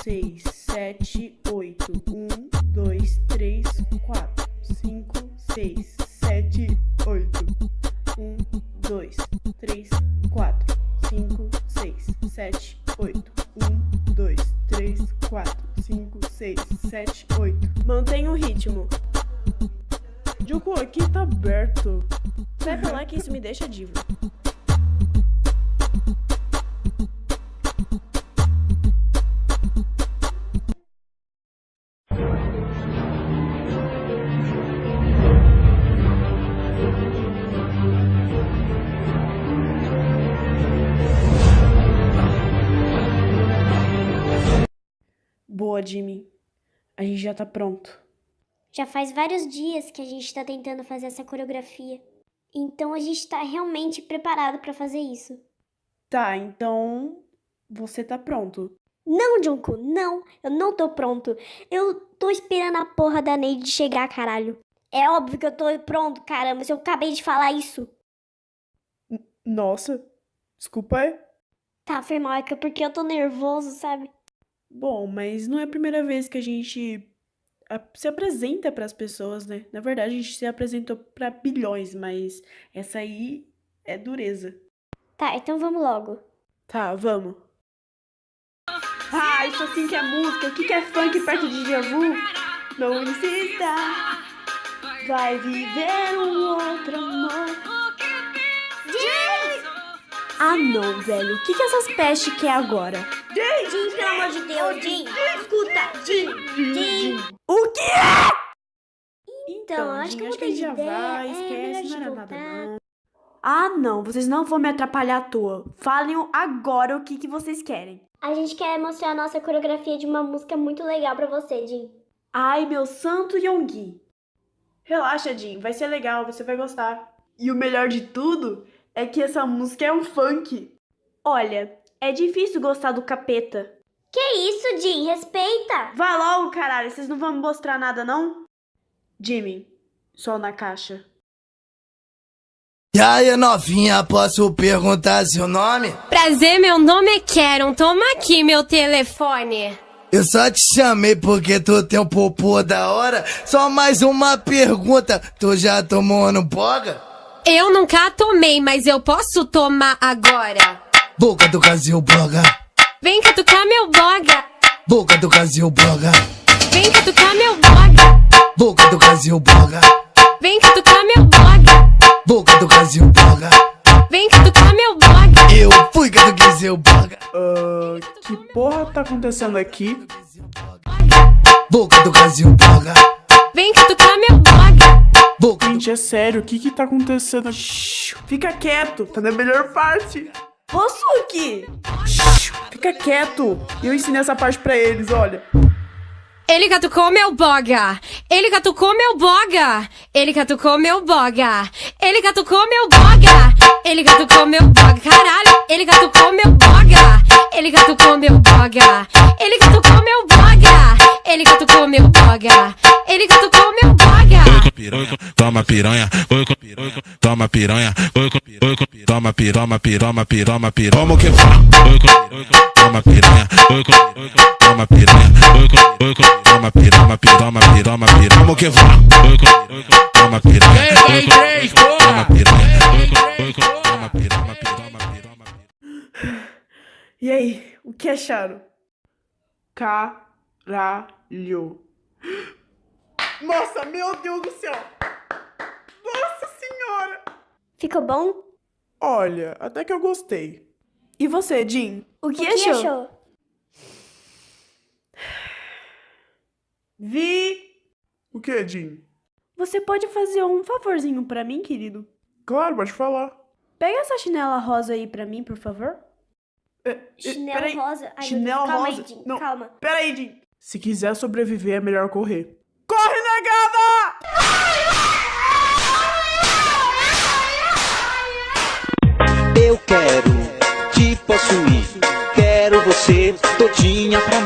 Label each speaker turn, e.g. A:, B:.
A: 6, 7, 8. 1, 2, 3, 4, 5, 6, 7, 8. 1, 2, 3, 4, 5, 6, 7, 8. 1, 2, 3, 4, 5, 6, 7, 8. Mantenha o ritmo. Juco, aqui tá aberto. Vai pra lá que isso me deixa diva. Boa, Jimmy. A gente já tá pronto.
B: Já faz vários dias que a gente tá tentando fazer essa coreografia. Então a gente tá realmente preparado pra fazer isso.
A: Tá, então você tá pronto.
B: Não, Junko, não. Eu não tô pronto. Eu tô esperando a porra da Neide chegar, caralho. É óbvio que eu tô pronto, caramba. Se eu acabei de falar isso.
A: Nossa, desculpa aí.
B: Tá, foi mal, é que porque eu tô nervoso, sabe?
A: Bom, mas não é a primeira vez que a gente se apresenta pras pessoas, né? Na verdade, a gente se apresentou pra bilhões, mas essa aí é dureza.
B: Tá, então vamos logo.
A: Tá, vamos. Ah, isso assim que é música. O que é funk perto de déjà vu? Não insista. Vai viver um outro amor. Ah, não, velho. O que essas pestes quer agora?
B: Jim, pelo amor de Deus, Jim. Escuta, Jim.
A: O quê?
B: Então, acho que eu
A: Jim,
B: mudei de
A: já
B: ideia.
A: vai.
B: Melhor
A: Esquece,
B: a gente
A: não era nada,
B: voltar.
A: não. Ah, não. Vocês não vão me atrapalhar à toa. Falem agora o que vocês querem.
B: A gente quer mostrar a nossa coreografia de uma música muito legal pra você, Jim.
A: Ai, meu santo Yonggi. Relaxa, Jim. Vai ser legal. Você vai gostar. E o melhor de tudo é que essa música é um funk. Olha, é difícil gostar do capeta.
B: Que isso, Jim? Respeita!
A: Vai logo, caralho. Vocês não vão me mostrar nada, não? Jimmy, sol na caixa.
C: E aí, novinha, posso perguntar seu nome?
D: Prazer, meu nome é Karen. Toma aqui meu telefone.
C: Eu só te chamei porque tu tem um popô da hora. Só mais uma pergunta, tu já tomou no boga?
D: Eu nunca tomei, mas eu posso tomar agora.
C: Boca do Brasil, boga.
D: Vem catucar meu boga.
C: Boca do Brasil, boga.
D: Vem catucar meu boga.
C: Boca do Brasil, boga.
D: Vem catucar meu boga.
C: Boca do Brasil, boga.
D: Vem catucar meu boga.
C: Eu fui catucar seu boga.
A: Que porra tá acontecendo aqui?
C: Boca do Brasil, boga.
D: Vem catucar meu boga.
C: Boca do...
A: Gente, é sério, o que tá acontecendo aqui? Shhh, fica quieto, tá na melhor parte. Rosuki! Fica quieto. Eu ensinei essa parte pra eles, olha.
D: Ele catucou meu boga. Ele catucou meu boga. Ele catucou meu boga. Ele catucou meu boga. Ele catucou meu boga. Caralho, ele catucou meu boga. Ele catucou meu boga. Ele catucou meu boga. Ele catucou meu boga. Ele catucou meu boga.
E: Toma piranha, oi com piranha, toma piranha, oi com piranha, toma piranha, piranha, piranha, piranha, como que vai? Oi com toma piranha, oi com toma piranha, oi com toma piranha, piranha, piranha, piranha, como que vai? Oi com toma piranha, oi com toma piranha, oi com toma piranha, piranha, piranha.
A: E aí, o que acharam? Caralho. Nossa, meu Deus do céu. Nossa senhora.
B: Ficou bom?
A: Olha, até que eu gostei. E você, Jim?
B: O que achou?
A: Vi.
F: O que, Jim?
A: Você pode fazer um favorzinho pra mim, querido?
F: Claro, pode falar.
A: Pega essa chinela rosa aí pra mim, por favor.
B: Chinelo
A: Peraí.
B: rosa. Ai,
A: Chinelo
B: calma
A: rosa.
B: aí, Jim.
A: Não.
B: Calma.
A: Peraí, Jim. Se quiser sobreviver, é melhor correr. Corre, negada!
G: Eu quero te possuir, quero você todinha pra